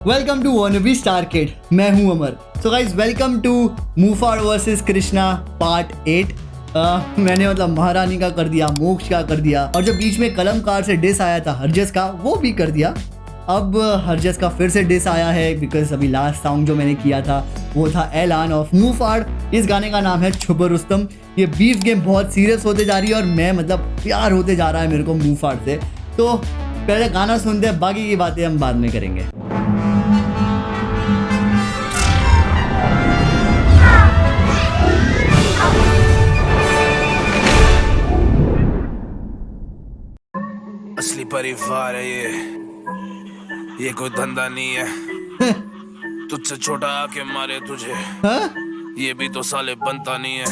Welcome to wannabe star kid. मैं हूं Amar. So guys welcome to मूफाड़ वर्सेस कृष्णा पार्ट 8। मैंने मतलब महारानी का कर दिया, मोक्ष का कर दिया, और जो बीच में कलमकार से डिस आया था हरजस का वो भी कर दिया। अब हरजस का फिर से डिस आया है बिकॉज अभी लास्ट सॉन्ग जो मैंने किया था वो था ऐलान ऑफ मूफाड़। इस गाने का नाम है छुप रुस्तम। ये बीफ गेम बहुत सीरियस होते जा रही है और मैं मतलब प्यार होते जा रहा है मेरे को मूफाड़ से। तो पहले गाना सुनते हैं, बाकी की बातें हम बाद में करेंगे। असली परिवार है ये कोई धंधा नहीं है। तुझसे छोटा आके मारे तुझे, ये भी तो साले बनता नहीं है।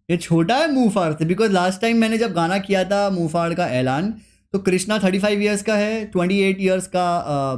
ये छोटा है मूफाड़ से बिकॉज लास्ट टाइम मैंने जब गाना किया था मूफाड़ का ऐलान तो कृष्णा 35 ईयर्स का है, 28 ईयर्स का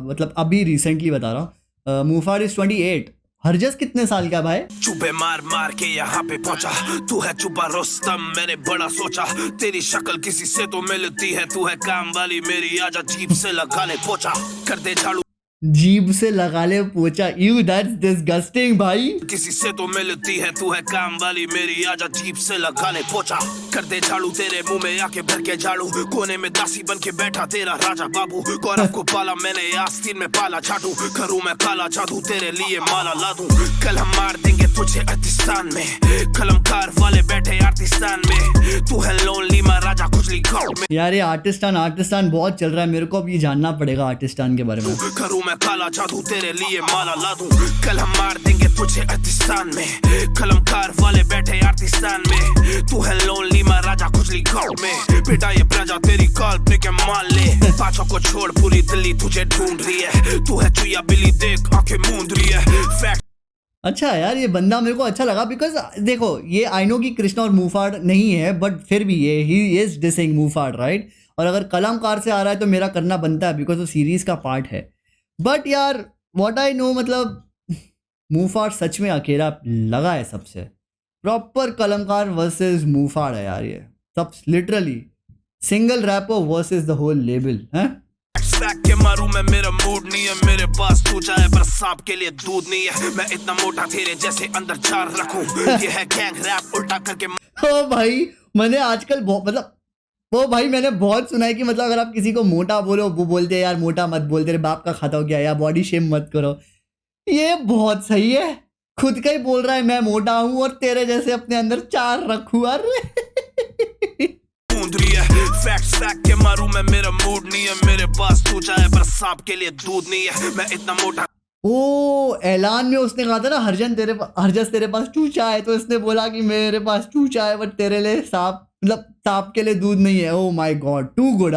मतलब अभी रिसेंटली बता रहा हूँ। मूफाड़ इज 28। हरजस कितने साल का भाई? चुपे मार मार के यहाँ पे पहुंचा, तू है छुपा रुस्तम। मैंने बड़ा सोचा तेरी शक्ल किसी से तो मिलती है, तू है काम वाली मेरी, आजा जीभ से लगा ले पोछा, कर दे झाड़ू जीभ से लगा ले पोछा। यू दैट्स डिस्गस्टिंग भाई। किसी से तो मिलती है, तू है काम वाली मेरी, आजा जीभ से लगा ले पोछा, कर दे झाड़ू तेरे मुंह में आके भर के झाड़ू। कोने में दासी बन के बैठा तेरा राजा बाबू, गौरव को पाला मैंने आस्तीन में पाला झाड़ू, करूँ मैं काला जादू तेरे लिए माला ला दूं। कल हम मार देंगे तुझे अर्तिस्तान में, कलमकार वाले बैठे आर्टिस्तान में, तू है लोनली महाराजा खुजली गाँव में। यार ये आर्टिस्तान बहुत चल रहा है, मेरे को अब ये जानना पड़ेगा आर्टिस्तान के बारे में। करूँ मैं काला जादू तेरे लिए माला ला दूं। कल हम मार देंगे तुझे अर्तिस्तान में, कलमकार वाले बैठे आर्टिस्तान में, तू है लोनली महाराजा खुजली गाँव में। बेटा ये प्रजा तेरी काल्पनिक है मान ले, पाछों को छोड़ पूरी दिल्ली तुझे ढूंढ रही है, तू है चुया बिल्ली देख आंखें मूंद रही है। फैक्ट अच्छा यार ये बंदा मेरे को अच्छा लगा बिकॉज देखो ये आई नो कि कृष्णा और मूफाड़ नहीं है बट फिर भी ये ही इज डिसिंग मूफाड़ राइट। और अगर कलमकार से आ रहा है तो मेरा करना बनता है बिकॉज वो सीरीज का पार्ट है। बट यार व्हाट आई नो मतलब मूफाड़ सच में अकेला लगा है सबसे। प्रॉपर कलमकार वर्सेस मूफाड़ है यार, ये सब literally single rapper versus the whole label है। के मारू मैं, मेरा मूड नहीं है, मेरे पास तू चाहे पर सांप के लिए दूध नहीं है। मैं इतना मोटा तेरे जैसे अंदर जार रखूं, ये है गैंग रैप उल्टा करके। ओ भाई मैंने आजकल मतलब वो भाई मैंने बहुत सुना है कि मतलब अगर आप किसी को मोटा बोलो वो बोलते हैं यार मोटा मत बोल, तेरे बाप का खाता हो गया, या बॉडी शेम मत करो। ये बहुत सही है, खुद का ही बोल रहा है मैं मोटा हूं और तेरे जैसे अपने अंदर 4 रखूं। अरे फैक्ट के मारू मैं, मेरा मूड नहीं है, मेरे पास तू चाहे पर सांप के लिए दूध नहीं है। मैं इतना मोटा। ओ ऐलान में उसने कहा था ना हरजस तेरे पास चूचा है, तो इसने बोला कि मेरे पास चूचा है बट तेरे लिए सांप, मतलब सांप के लिए दूध नहीं है। Oh my god too good.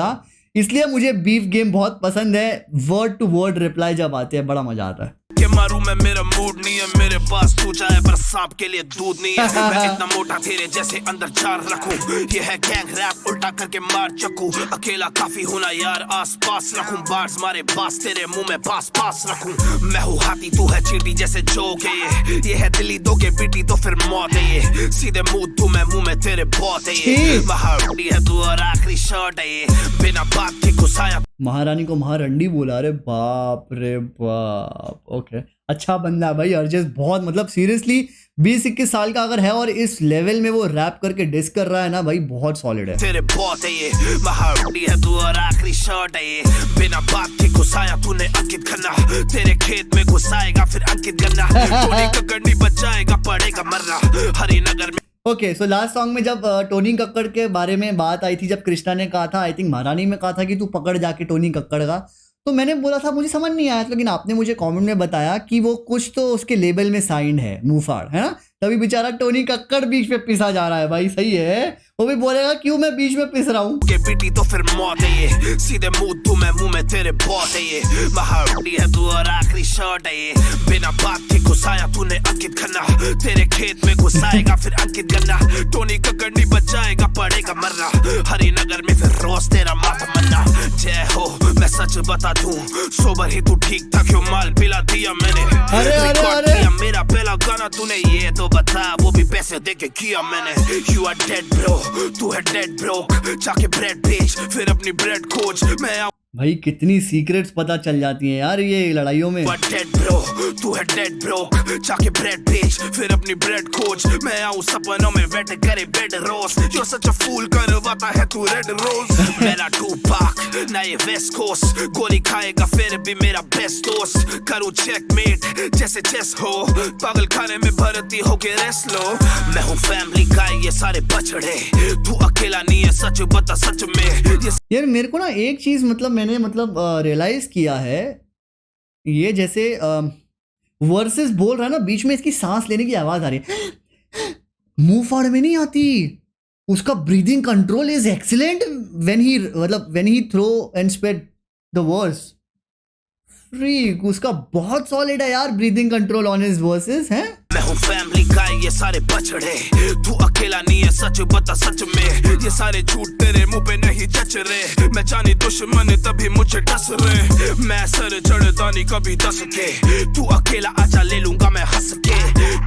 इसलिए मुझे बीफ गेम बहुत पसंद है, वर्ड टू वर्ड रिप्लाई जब आते हैं बड़ा मजा आता है। के मारू मैं, मेरा मूड नहीं है, मेरे पास तू चाहे पर सांप के लिए दूध नहीं है। मैं इतना मोटा तेरे जैसे अंदर जार रखूं, ये है गैंग रैप उल्टा करके मार चकू। अकेला काफी होना यार आस पास रखूं, बार्स मारे बास तेरे मुंह में पास पास रखूं। मैं हूँ हाथी तू है चींटी जैसे जोक है ये है दिल्ली दो के बेटी तो फिर मौत है ये, सीधे मुंह तू मैं मुंह में तेरे बहुत है ये। महारानी है तू और आखिरी शॉट है ये, बिना बात के घुसाया। महारानी को महारंडी बोला, अरे बाप रे बाप। ओके अच्छा बंदा है भाई हरजस, बहुत मतलब सीरियसली 20-21 साल का अगर है और इस लेवल में वो रैप करके डिस कर रहा है ना भाई, बहुत सॉलिड है। तेरे बहुत है ये, महारानी है तू और आखिरी शॉट है ये, बिना बात के घुसाया तूने अंकित खन्ना, तेरे खेत में घुसाएगा फिर अंकित गन्ना, टोनी कक्कड़ नहीं बचाएगा पड़ेगा मरना हरिनगर में। ओके सो लास्ट सॉन्ग में जब टोनी कक्कड़ के बारे में बात आई थी, जब कृष्णा ने कहा था, आई थिंक महारानी में कहा था कि तू पकड़ जाके टोनी कक्कड़ का, तो मैंने बोला था मुझे समझ नहीं आया, लेकिन आपने मुझे कमेंट में बताया कि वो कुछ तो उसके लेबल में साइंड है मूफाड़, है ना। तभी बेचारा टोनी कक्कड़ बीच में पिसा जा रहा है भाई, सही है। वो भी बोलेगा क्यों मैं बीच में पिस रहा हूँ के बेटी तो फिर मौत है ये, सीधे मुंह तू मैं मुंह में तेरे बहुत है ये। महारानी है तू और आखिरी शॉट है ये, बिना बात के घुसाया तूने अंकित खन्ना, तेरे खेत में घुसाएगा फिर अंकित गन्ना, टोनी कक्कड़ नहीं बचाएगा पड़ेगा मरना हरिनगर में फिर रोज तेरा माथा मरना। जय हो मैं सच बता दूं, सोबर ही तू ठीक था क्यों माल पिला दिया मैंने। अरे मेरा पहला गाना तूने ये तो बता, वो भी पैसे देके किया मैंने। यू आर डेड ब्रो, तू है डेड ब्रोक, जाके ब्रेड बेच फिर अपनी ब्रेड खोज। मैं भाई कितनी सीक्रेट्स पता चल जाती हैं यार ये लड़ाइयों में। डेड ब्रो, तू है डेड ब्रोक, जाके ब्रेड बेच फिर अपनी ब्रेड खोज। मैं आऊं सपनों में बैठ करे बेड रोज। You're such a fool, करवाता है तू रेड रोज। मेरा टूपाक ना ये वेस्ट कोस्ट, गोली खाएगा फिर भी मेरा बेस्ट दोस्त। करूं चेकमेट जैसे चेस हो, पागल खाने में भर्ती होके रेस्ट लो। मैं हूं फैमिली का ये सारे बछड़े, तू अकेला नहीं है सच बता सच में। यार मेरे को ना एक चीज मतलब मैंने रियलाइज किया है, ये जैसे वर्सेस बोल रहा है ना, बीच में इसकी सांस लेने की आवाज आ रही है, मुंह फाड़ में नहीं आती। उसका breathing control is excellent when he throw and spread the verse. Freak, उसका बहुत सॉलिड है यार breathing control on his verses हैं। मैं हूं फैमिली का ये सारे बछड़े, तू अकेला नहीं है सच बता सच में। ये सारे झूठ तेरे मुंह पे नहीं जच रहे, मैं जानी दुश्मन तभी मुझे डस रहे। मैं सर चढ़ता नहीं कभी दस के, तू अकेला आजा ले लूंगा मैं हंस के।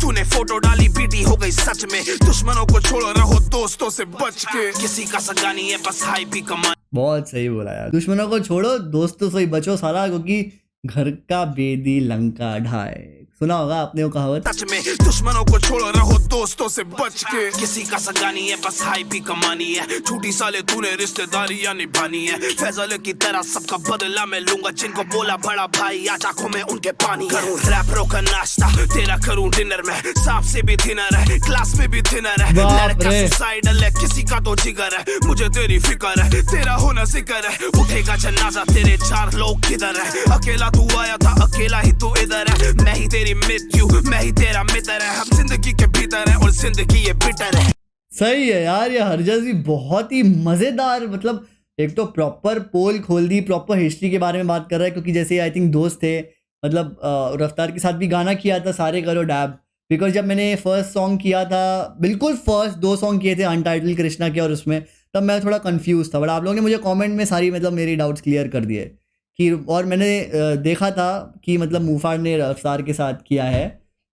तूने फोटो डाली बीटी हो गई सच में, दुश्मनों को छोड़ रहो दोस्तों से बच के। किसी का सगा नहीं है बस हाई भी कमा। बहुत सही बोला यार, दुश्मनों को छोड़ो दोस्तों से ही बचो साला, क्योंकि घर का बेदी लंका ढाए। सुना होगा आपने वो कहावत। सच में दुश्मनों को छोड़ रहो दोस्तों से बच के। किसी का सगा नहीं है बस हाई भी कमानी है, झूठी साले तूने रिश्तेदारियां निभानी है। फैजल की तरह सबका बदला मैं लूंगा, जिनको बोला बड़ा भाई आज आंखों में उनके पानी। करूं रैपरों का नाश्ता तेरा करूं डिनर में, सांप से भी थिनर है क्लास में भी थिनर है। लड़का सुसाइडल है किसी का तो जिगर है, मुझे तेरी फिक्र है तेरा होना जिक्र है। उठेगा जनाजा तेरे चार लोग किधर है, अकेला तू आया था अकेला ही तू इधर है। मैं ही तेरी मृत्यु मैं ही तेरा मित्र है, हम जिंदगी के भीतर है और जिंदगी ये बिटर है। सही है यार, ये हरजस भी बहुत ही मजेदार, मतलब एक तो प्रॉपर पोल खोल दी, प्रॉपर हिस्ट्री के बारे में बात कर रहा है। क्योंकि जैसे आई थिंक दोस्त थे, मतलब रफ्तार के साथ भी गाना किया था सारे करो डैब। बिकॉज जब मैंने फर्स्ट सॉन्ग किया था, बिल्कुल फर्स्ट 2 सॉन्ग किए थे अनटाइटल कृष्णा के और उसमें, तब मैं थोड़ा कंफ्यूज था। बट आप लोगों ने मुझे कमेंट में सारी मतलब मेरी डाउट्स क्लियर कर दिए कि, और मैंने देखा था कि मतलब मुफाड़ ने रफ्तार के साथ किया है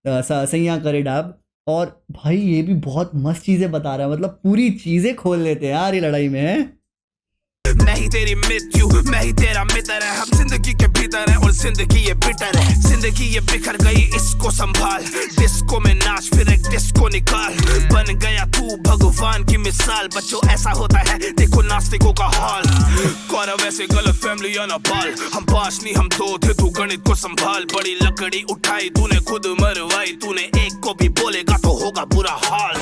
सैया करे डैब। और भाई ये भी बहुत मस्त चीज़ें बता रहा है, मतलब पूरी चीज़ें खोल लेते हैं यार ये लड़ाई में है। मैं ही तेरी मृत्यु मैं ही तेरा मित्र है, हम जिंदगी के भीतर है और जिंदगी ये बिटर है। जिंदगी ये बिखर गई इसको संभाल, डिस्को में नाच फिर एक डिस्को निकाल। बन गया तू भगवान की मिसाल, बच्चों ऐसा होता है देखो नास्तिकों का हाल। कौरव ऐसे गलत फैमिली या ना पाल, हम 5 नहीं हम 2 थे तू गणित को संभाल। बड़ी लकड़ी उठाई तूने खुद मरवाई, तूने एक को भी बोलेगा तो होगा बुरा हाल।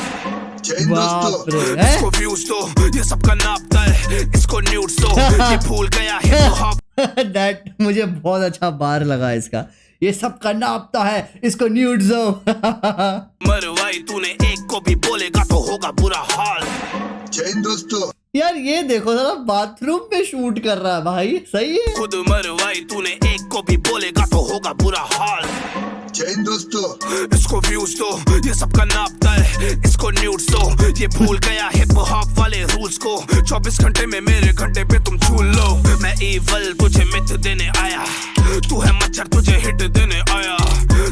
बाप रे, इसको व्यूज दो ये सबका नापता है, इसको न्यूड्स दो ये भूल गया है तो दैट मुझे बहुत अच्छा बार लगा इसका, ये सबका नापता है इसको न्यूड्स दो। मरवाई तूने एक को भी बोलेगा तो होगा बुरा हाल। जय दोस्तों यार ये देखो जरा, बाथरूम में शूट कर रहा है भाई, सही है। खुद मरवाई तूने एक को भी बोलेगा तो होगा बुरा हाल। जय दोस्तों इसको व्यूज दो ये सबका नापता है, इसको न्यूड्स दो ये भूल गया हिप हॉप वाले रूल्स को। 24 घंटे में मेरे घंटे पे तुम झूल लो। मैं इवल तुझे मिथ देने आया, तू है मच्छर तुझे हिट देने आया।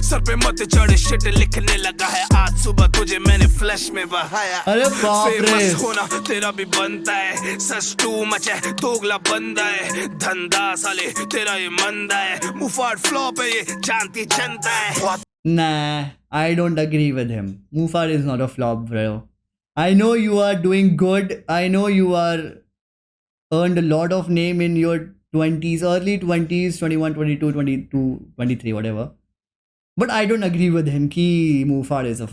सर पे मत चढ़े शिट लिखने लगा है, आज सुबह तुझे मैंने फ्लैश में बहाया। अरे बाप रे, फेमस होना तेरा भी बनता है, सच टू मच है दोगला बंदा है। धंधा साले तेरा ये मंदा है, मुफाड़ फ्लॉप है ये जानती जनता है। nah, I don't agree with him. Mufar is not a flop, bro. I know you are doing good. I know you are earned a lot of name in your 20s, early 20s, 21, 22, 22, 23, whatever. But I don't agree with him कि Mufar is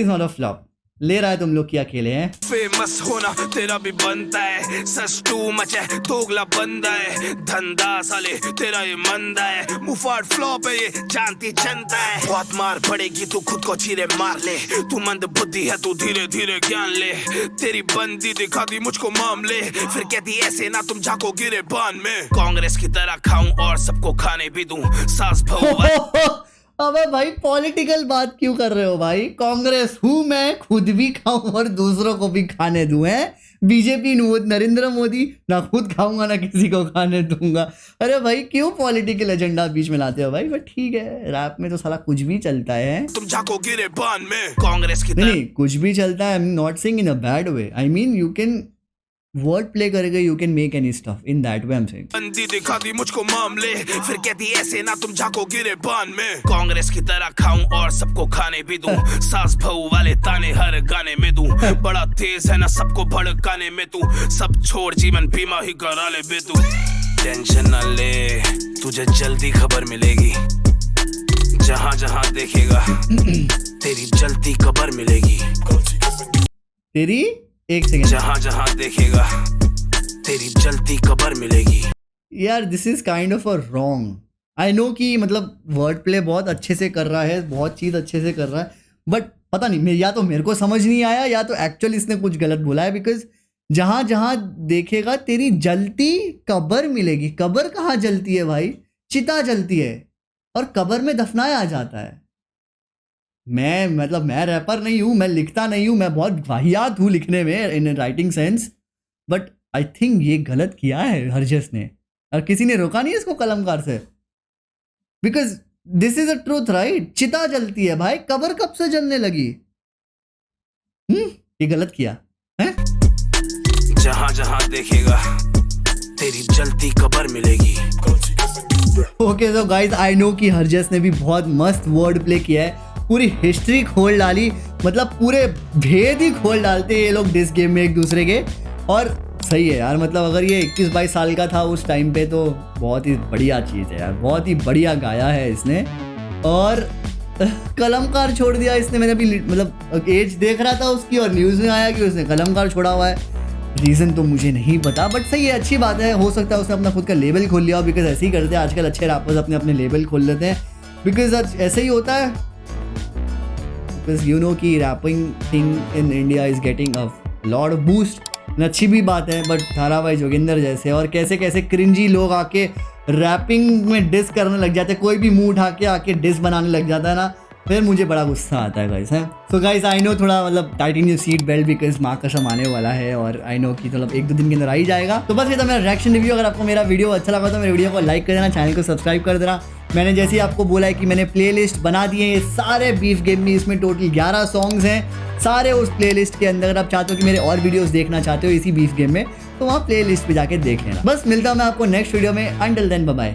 not a flop. ले रहा है तुम लोग क्या खेले हैं। Famous होना तेरा भी बनता है, सच टू मच है दोगला बंदा है। धंधा साले तेरा ये मंदा है, मुफाड़ फ्लॉप है ये जानती जनता है। बहुत मार पड़ेगी तू खुद को चीरे मार ले, तू मंद बुद्धि है तू धीरे धीरे ज्ञान ले। तेरी बंदी दिखा दी मुझको मामले, फिर कहती ऐसे ना तुम झाको गिरे बान में। कांग्रेस की तरह खाऊं और सबको खाने भी दूं, सास बहू। अबे भाई पॉलिटिकल बात क्यों कर रहे हो भाई? कांग्रेस हूँ मैं, खुद भी खाऊं और दूसरों को भी खाने दूं। है बीजेपी नरेंद्र मोदी, ना खुद खाऊंगा ना किसी को खाने दूंगा। अरे भाई क्यों पॉलिटिकल एजेंडा बीच में लाते हो भाई? बट ठीक है, रैप में तो साला कुछ भी चलता है। तुम झाको गिरे बान में कांग्रेस की नहीं कुछ भी चलता है। I am not saying in a bad way, I mean you can word play करके you can make any stuff in that way I am saying. बंदी दिखाती मुझको मामले, फिर कहती ऐसे ना तुम झाको गिरे बान में। कांग्रेस की तरह खाऊं और सबको खाने भी दूं, सास बहू वाले ताने हर गाने में दूं। बड़ा तेज है ना सबको भड़काने में तू, सब छोड़ जीवन बीमा ही करा ले बे तू। टेंशन ना ले, तुझे जल्दी खबर मिलेगी, जहां जहां देखेगा तेरी जलती खबर मिलेगी। तेरी एक सेकंड, जहां जहां देखेगा तेरी जलती खबर मिलेगी। यार this is kind of a wrong. I know कि मतलब वर्ड प्ले बहुत अच्छे से कर रहा है, बहुत चीज़ अच्छे से कर रहा है, बट पता नहीं या तो मेरे को समझ नहीं आया या तो एक्चुअल इसने कुछ गलत बोला है। बिकॉज जहाँ जहाँ देखेगा तेरी जलती कब्र मिलेगी। कब्र कहाँ जलती है भाई? चिता जलती है और कब्र में दफनाया जाता है। मैं रैपर नहीं हूँ, मैं लिखता नहीं हूँ, मैं बहुत वाहियात हूँ लिखने में in writing sense, but I think ये गलत किया है हरजस ने, और किसी ने रोका नहीं इसको कलमकार से। Because this is a truth right. चिता जलती है भाई, कब्र कब से जलने लगी? ये गलत किया है। जहां जहां देखेगा तेरी जलती कब्र मिलेगी। Okay so guys, I know कि हरजस ने भी बहुत मस्त वर्ड प्ले किया है, पूरी हिस्ट्री खोल डाली, मतलब पूरे भेद ही खोल डालते हैं ये लोग डिस गेम में एक दूसरे के। और सही है यार, मतलब अगर ये 21-22 साल का था उस टाइम पे तो बहुत ही बढ़िया चीज़ है यार, बहुत ही बढ़िया गाया है इसने। और कलमकार छोड़ दिया इसने, मैंने अभी मतलब एज देख रहा था उसकी और न्यूज़ में आया कि उसने कलमकार छोड़ा हुआ है। रीज़न तो मुझे नहीं पता, बट सही है, अच्छी बात है। हो सकता है उसने अपना खुद का लेबल खोल लिया, बिकॉज ऐसे ही करते हैं आजकल, अच्छे रैपर्स अपने अपने लेबल खोल लेते हैं, बिकॉज ऐसे ही होता है। बिकॉज यू नो कि rapping thing in India is getting a lot of boost. अच्छी भी बात है, बट थारा भाई जोगिंदर जैसे और कैसे कैसे क्रिंजी लोग आके रैपिंग में डिस करने लग जाते हैं, कोई भी मुंह उठा के आके डिस बनाने लग जाता है ना, फिर मुझे बड़ा गुस्सा आता है guys. So guys, I know थोड़ा मतलब Titan your seat belt, because माँ कसम आने वाला है और आई नो कि मतलब 1-2 दिन के अंदर आ ही जाएगा। तो बस ये था मेरा रिएक्शन रिव्यू। अगर आपको मेरा वीडियो अच्छा लगा तो मेरे वीडियो को लाइक कर देना, चैनल को सब्सक्राइब कर देना। मैंने जैसे ही आपको बोला है कि मैंने प्लेलिस्ट बना दिए ये सारे बीफ गेम में, इसमें टोटल 11 सॉन्ग्स हैं सारे उस प्लेलिस्ट के अंदर। अगर आप चाहते हो कि मेरे और वीडियोस देखना चाहते हो इसी बीफ गेम में, तो वहाँ प्लेलिस्ट पे जाके देख लेना। बस मिलता हूँ मैं आपको नेक्स्ट वीडियो में। Until then bye bye.